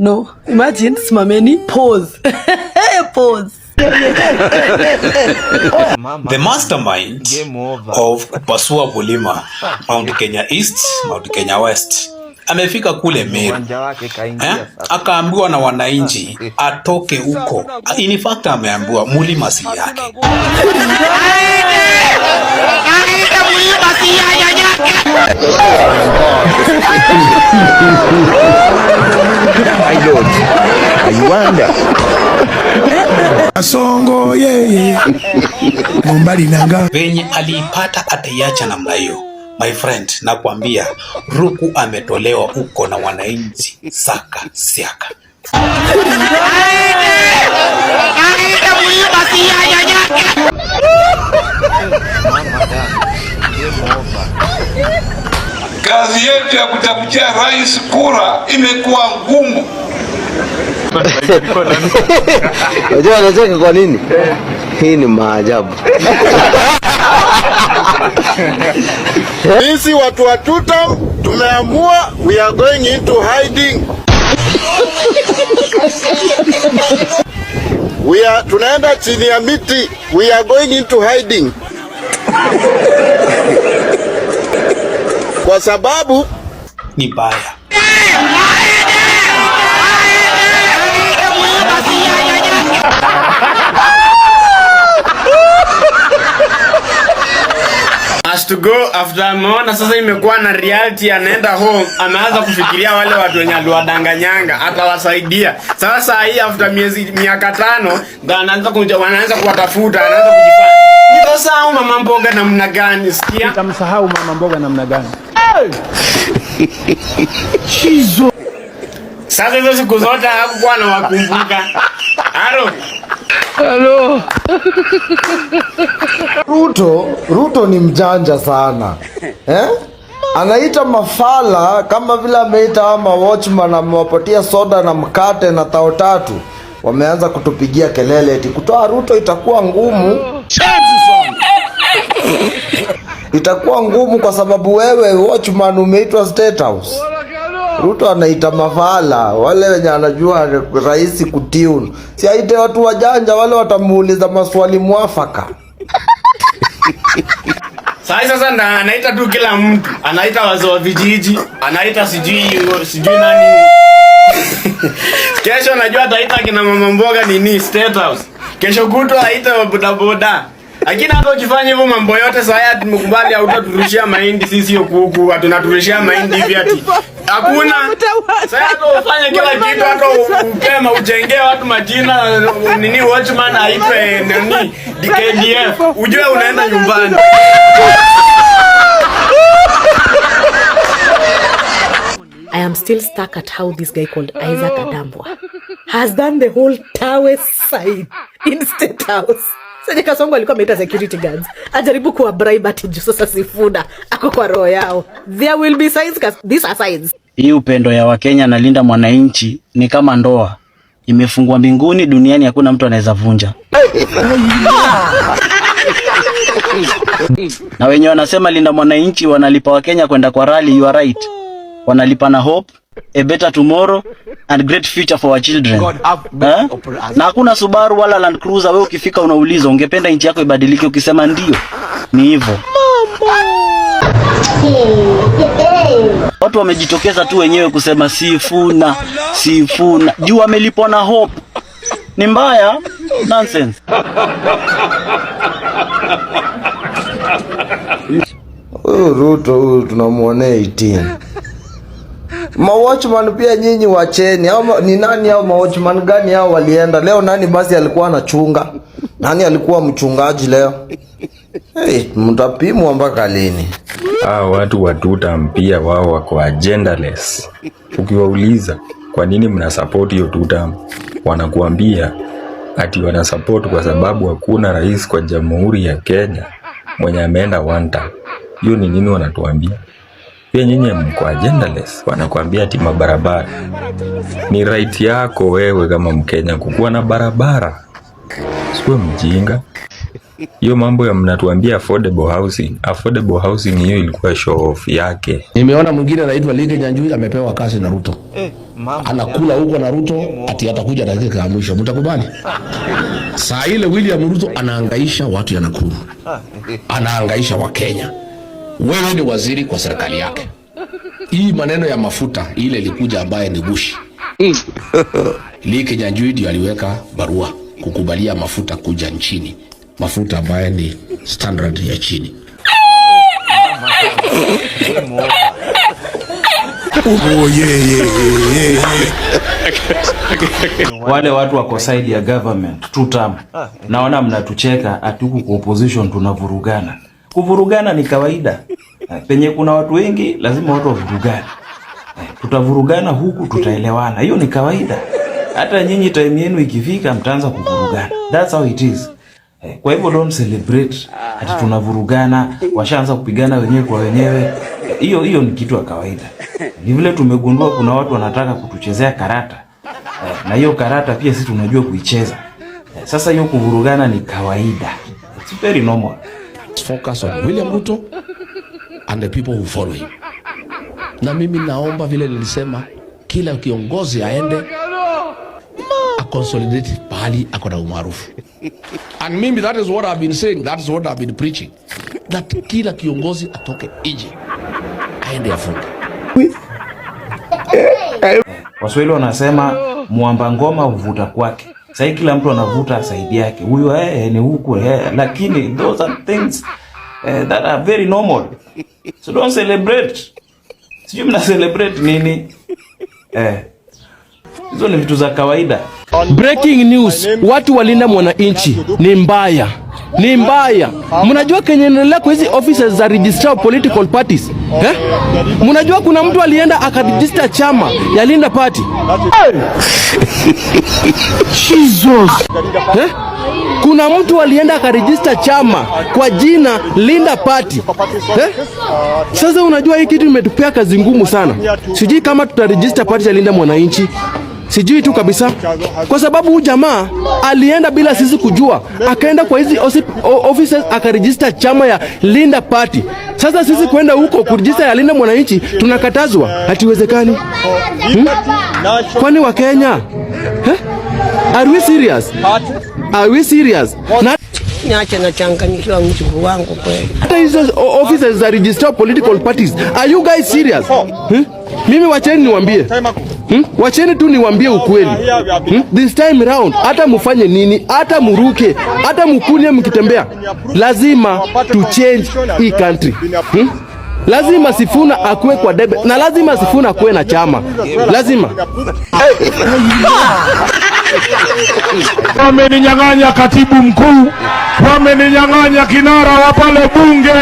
No, imagine simameni, pause. Pause. The mastermind of kupasua Bulima, Mount Kenya East, Mount Kenya West, amefika kule Meru. Akaambiwa na wananchi atoke huko. In fact ameambiwa Mulima si yake. Asongo yeye Mumbali nanga Venye aliipata ataiacha namna hiyo. My friend, nakwambia Ruku ametolewa huko na wananchi saka siaka. Kazi yetu ya kutafutia rais kura imekuwa ngumu. Unajua anacheka kwa nini? Hii ni maajabu. Sisi watu wa tutam tumeamua we are going into hiding. Tunaenda chini ya miti. We are going into hiding. Kwa sababu ni baya. Has to go after ameona sasa imekuwa na reality, anaenda home, ameanza kufikiria wale watu wenye aliwadanganyanga atawasaidia. Sasa hii after miaka 5 ndio wanaanza kuwatafuta, anaanza kujifanya. Nitasahau mama mboga namna gani? Sikia. Nitamsahau mama mboga namna gani? Chizo. Sasa hizo siku zote hakuwa na wakumbuka. Hello. Ruto ni mjanja sana. Anaita mafala kama vile ameita ama watchman, amewapatia soda na mkate na tao 3. Wameanza kutupigia kelele eti kutoa Ruto itakuwa ngumu. Itakuwa ngumu kwa sababu wewe watchman umeitwa State House. Ruto anaita mafala wale wenye anajua rais kutiunu. Si aite watu wajanja wale watamuuliza maswali mwafaka. Sasa anaita tu kila mtu. Anaita wazee wa vijiji, anaita sijui nani. Kesho najua ataita kina mama mboga nini State House. Kesho kutwa aita bodaboda. Lakini hata ukifanya hivyo mambo yote sasa tumekubali hautaturushia mahindi sisi hiyo kuku, tunaturushia mahindi hivi ati. Hakuna. Sasa hata ufanye kila kitu, hata upema ujengee watu majina nini watchman aipe nani DKDF. Ujue unaenda nyumbani. I am still stuck at how this guy called Isaac Adambwa has done the whole Tawe side in State House. Sasa Kasongo alikuwa ameita security guards ajaribu kuwa bribe ati sasa Sifuna ako kwa roho yao. There will be signs, these are signs. Hii upendo ya Wakenya na linda mwananchi ni kama ndoa imefungwa mbinguni, duniani hakuna mtu anaweza vunja. Na wenye wanasema linda mwananchi wanalipa Wakenya kwenda kwa rally, you are right. Wanalipa na hope, a better tomorrow and great future for our children. Na hakuna Subaru wala Land Cruiser wewe ukifika unauliza ungependa nchi yako ibadilike, ukisema ndio ni hivyo. Watu wamejitokeza tu wenyewe kusema Sifuna juu wamelipwa na hope. Ni mbaya, nonsense. Ruto tunamuonea 18. Watchman pia nyinyi wacheni. Ni nani hao watchman gani hao walienda? Leo nani basi alikuwa anachunga? Nani alikuwa mchungaji leo? Mtapimwa mpaka lini? Watu wa tutam pia wao wako agendaless. Ukiwauliza kwa nini mna support hiyo tutam, wanakuambia ati wana support kwa sababu hakuna rais kwa Jamhuri ya Kenya mwenye ameenda one term. Hiyo ni nini wanatuambia? Pia nyinyi mko agendaless. Wanakuambia ati mabarabara. Ni right yako wewe kama Mkenya kukuwa na barabara. Sio mjinga. Hiyo mambo ya mnatuambia affordable housing hiyo ilikuwa show off yake. Nimeona mwingine anaitwa Like Nyanjui amepewa kazi na Ruto. Anakula huko na Ruto ati atakuja dakika ya mwisho. Mtakubali? Saa ile William Ruto anahangaisha watu ya Nakuru. Anahangaisha wa Kenya. Wewe ni waziri kwa serikali yake. Hii maneno ya mafuta ile ilikuja ambaye ni gushi. Like Nyanjui ndio aliweka barua kukubalia mafuta kuja nchini. Mafuta ambaye ni standard ya chini. Wale watu wako side ya government 2 term. Naona mnatucheka ati huku kwa opposition tunavurugana. Kuvurugana ni kawaida. Penye kuna watu wengi lazima watu wavurugane. Tutavurugana huku tutaelewana. Hiyo ni kawaida. Hata nyinyi time yenu ikifika mtaanza kuvurugana. That's how it is. Kwa hivyo don't celebrate ati tunavurugana, washaanza kupigana wenyewe kwa wenyewe. Hiyo ni kitu ya kawaida. Ni vile tumegundua kuna watu wanataka kutuchezea karata. Na hiyo karata pia sisi tunajua kuicheza. Sasa hiyo kuvurugana ni kawaida. It's very normal. Focus on William Ruto and the people who follow him. Na mimi naomba vile nilisema kila kiongozi aende consolidate pahali akona umaarufu. And mimi that is what I've been saying, that is what I've been preaching. That kila kiongozi atoke nje aende afunge. Waswahili wanasema mwamba ngoma uvuta kwake. Sasa kila mtu anavuta saidi yake. Huyu ni huku lakini those are things that are very normal. So don't celebrate. Sijui mna celebrate nini? Hizo ni vitu za kawaida. Breaking news, watu walinda mwananchi ni mbaya. Ni mbaya. Mnajua Kenya inaendelea kwa hizi offices za register political parties? Mnajua kuna mtu alienda akaregister chama ya Linda Party. Jesus. Kuna mtu alienda akaregister chama kwa jina Linda Party. Sasa unajua hii kitu imetupea kazi ngumu sana. Sijui kama tutaregister party ya Linda Mwananchi. Sijui tu kabisa. Kwa sababu huyu jamaa alienda bila sisi kujua. Akaenda kwa hizi offices akaregister chama ya Linda Party. Sasa sisi kwenda huko kuregister ya Linda Mwananchi tunakatazwa. Hatiwezekani. Kwani wa Kenya? Are we serious? Are we serious? Niache na changanyikiwa mchungu wangu kweli. Hata hizo offices za register political parties. Are you guys serious? Mimi wacheni niwaambie. Wacheni tu niwaambie ukweli. This time round hata mufanye nini, hata muruke, hata mukunie mkitembea, lazima to change hii country. Lazima Sifuna akue kwa debe na lazima Sifuna akue na chama. Lazima. Wameninyang'anya katibu mkuu, wameninyang'anya kinara wa pale bunge,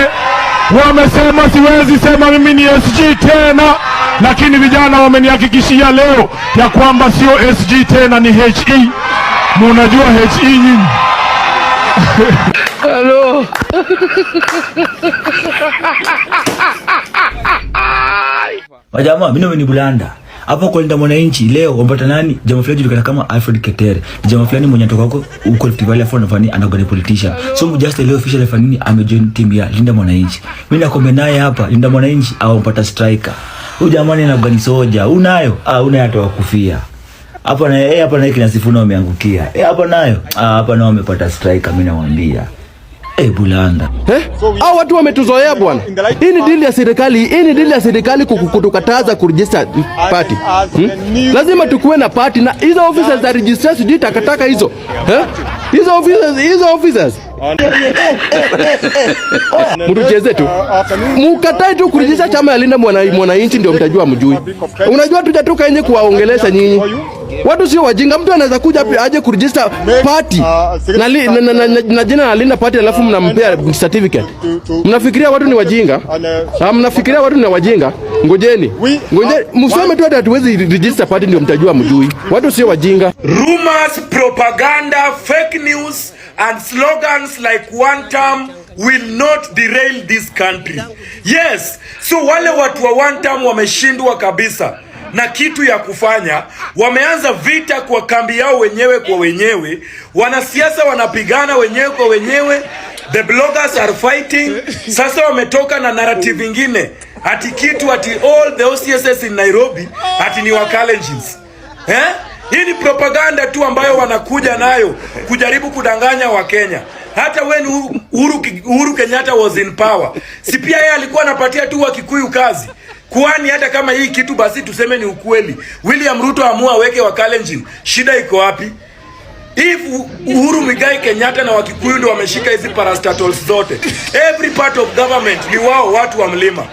wamesema siwezi sema mimi ni SG tena, lakini vijana wamenihakikishia leo ya kwamba sio SG tena ni HE. Mnajua HE nyinyi? Hello. Wajama, mimi ni Bulanda. Hapo kwa Linda Mwananchi leo wapata nani? Jamaa fulani julikana kama Alfred Ketere. Jamaa fulani mwenye anatoka huko Rift Valley afọ nafani anagonia politician. So just leo official fanini amejoin team ya Linda Mwananchi. Mimi nakombe naye hapa Linda Mwananchi au mpata striker. Huyu jamani anagani soja. Unayo? Unayo hata wakufia. Hapa na hapa na kina Sifuna wameangukia. Hapa nayo? Hapa nao wamepata striker mimi nawaambia. Bulanda. Hao watu wametuzoea bwana. Hii ni deal ya serikali, kutukataza kuregister party. Lazima tukuwe na party na hizo officers za register sijui takataka hizo. Hizo officers. Mtucheze tu. Mukatae tu kuregister chama ya Linda Mwananchi ndio mtajua mjui. Unajua tujatoka nje kuwaongelesha nyinyi. Watu sio wajinga, mtu anaweza kuja aje kuregister party na jina la Linda Party alafu mnampea certificate. Mnafikiria watu ni wajinga? Mnafikiria watu ni wajinga? Ngojeni. Msome tu hatuwezi register party ndio mtajua mjui. Watu sio wajinga. Rumors, propaganda, fake news and slogans like one term will not derail this country. Yes, so wale watu wa one term wameshindwa kabisa. na kitu ya kufanya. Wameanza vita kwa kambi yao wenyewe kwa wenyewe. Wanasiasa wanapigana wenyewe kwa wenyewe. The bloggers are fighting. Sasa wametoka na narrative ingine ati kitu ati all the OCSs in Nairobi ati ni Wakalenjins. Hii ni propaganda tu ambayo wanakuja nayo kujaribu kudanganya Wakenya. Hata when Uhuru Kenyatta was in power, si pia yeye alikuwa anapatia tu Wakikuyu kazi? Kwani hata kama hii kitu basi tuseme ni ukweli, William Ruto amua weke Wakalenjin, shida iko wapi? If Uhuru Muigai Kenyatta na Wakikuyu ndio wameshika hizi parastatals zote, every part of government ni wao watu wa mlima.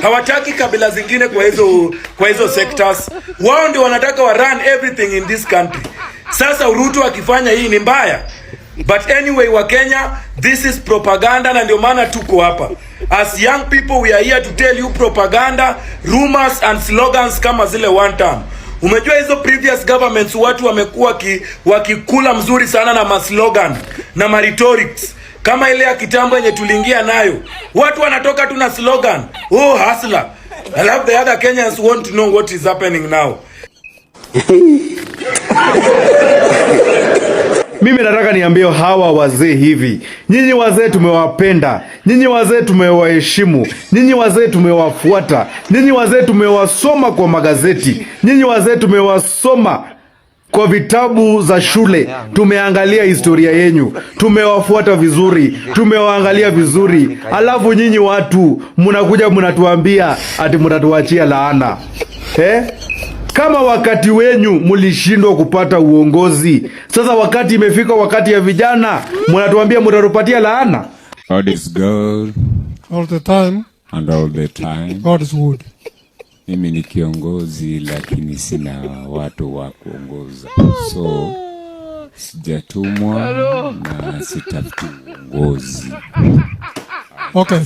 Hawataki kabila zingine kwa hizo sectors. Wao ndio wanataka wa run everything in this country. Sasa Ruto akifanya hii ni mbaya. But anyway, wa Kenya, this is propaganda, na ndio maana tuko hapa. As young people, we are here to tell you propaganda, rumors and slogans kama zile one time. Umejua hizo previous governments watu wamekuwa wakikula mzuri sana na maslogan na rhetorics. Kama ile ya kitambo yenye tuliingia nayo. Watu wanatoka tu na slogan. Oh, hustler. I love the other Kenyans want to know what is happening now. Mimi nataka niambie hawa wazee hivi. Nyinyi wazee tumewapenda. Nyinyi wazee tumewaheshimu. Nyinyi wazee tumewafuata. Nyinyi wazee tumewasoma kwa magazeti. Nyinyi wazee tumewasoma kwa vitabu za shule. Tumeangalia historia yenyu. Tumewafuata vizuri. Tumewaangalia vizuri. Alafu nyinyi watu mnakuja mnatuambia ati mtatuachia laana. Kama wakati wenyu mulishindwa kupata uongozi, sasa wakati imefika, wakati ya vijana, mnatuambia mtatupatia laana. God is good all the time, and all the time God is good. Mimi ni kiongozi lakini sina watu wa kuongoza, so sijatumwa na sitafuti uongozi. Okay,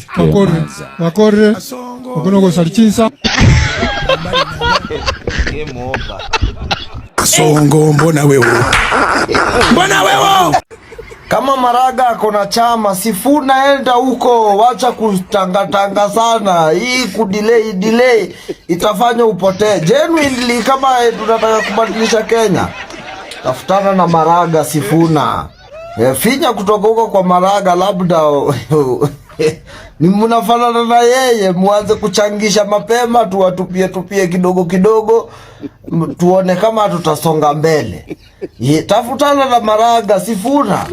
wakore wakunogo salichinsa Kasongo, mbona wewe? Kama Maraga kuna chama, Sifuna enda huko, wacha kutangatanga sana. Hii delay itafanya upotee. Genuinely, kama tunataka kubadilisha Kenya, tafutana na Maraga, Sifuna. Finya kutoka huko kwa Maraga, labda ni mnafanana na yeye, muanze kuchangisha mapema, tuwatupie kidogo, tuone kama tutasonga mbele. Tafutana na Maraga, Sifuna.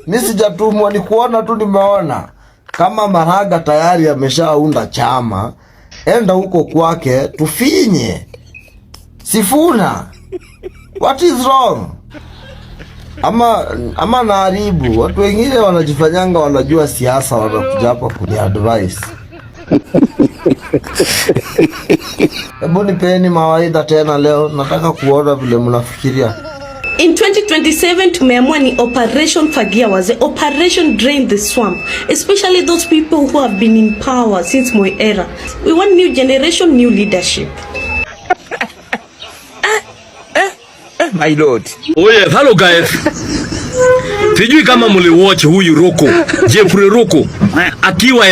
Mimi sijatumwa, ni kuona tu, nimeona. Kama Maraga tayari ameshaunda chama, enda huko kwake, tufinye. Sifuna, what is wrong? Ama naharibu. Watu wengine wanajifanyanga wanajua siasa, wanakuja hapa kuni advice. Hebu nipeni mawaidha tena leo, nataka kuona vile mnafikiria. In 2027 tumeamua ni Operation Fagia Wazee, Operation Drain the Swamp, especially those people who have been in power since Moi era. We want new generation, new leadership. My lord. Oh yes, hello guys. Sijui kama mliwatch huyu Roko, Jeffrey Roko akiwa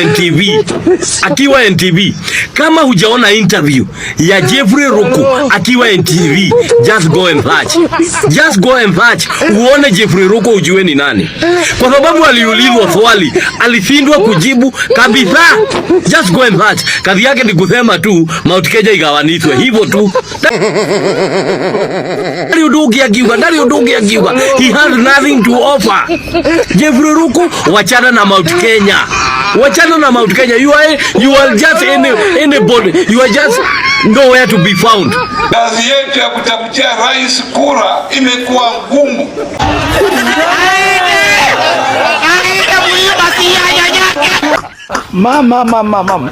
NTV. Kama hujaona interview ya Jeffrey Roko akiwa NTV, just go and watch. Uone Jeffrey Roko ujue ni nani. Kwa sababu aliulizwa swali, alishindwa kujibu kabisa. Just go and watch. Kazi yake ni kusema tu Mount Kenya igawanishwe. Hivyo tu. Ndari udugi akiwa. He has nothing to offer. Jeffrey Roko, wachana na Mount Kenya. You are just anybody. You are just nowhere to be found. Kazi yetu ya kutafutia rais kura imekuwa ngumu. Mama.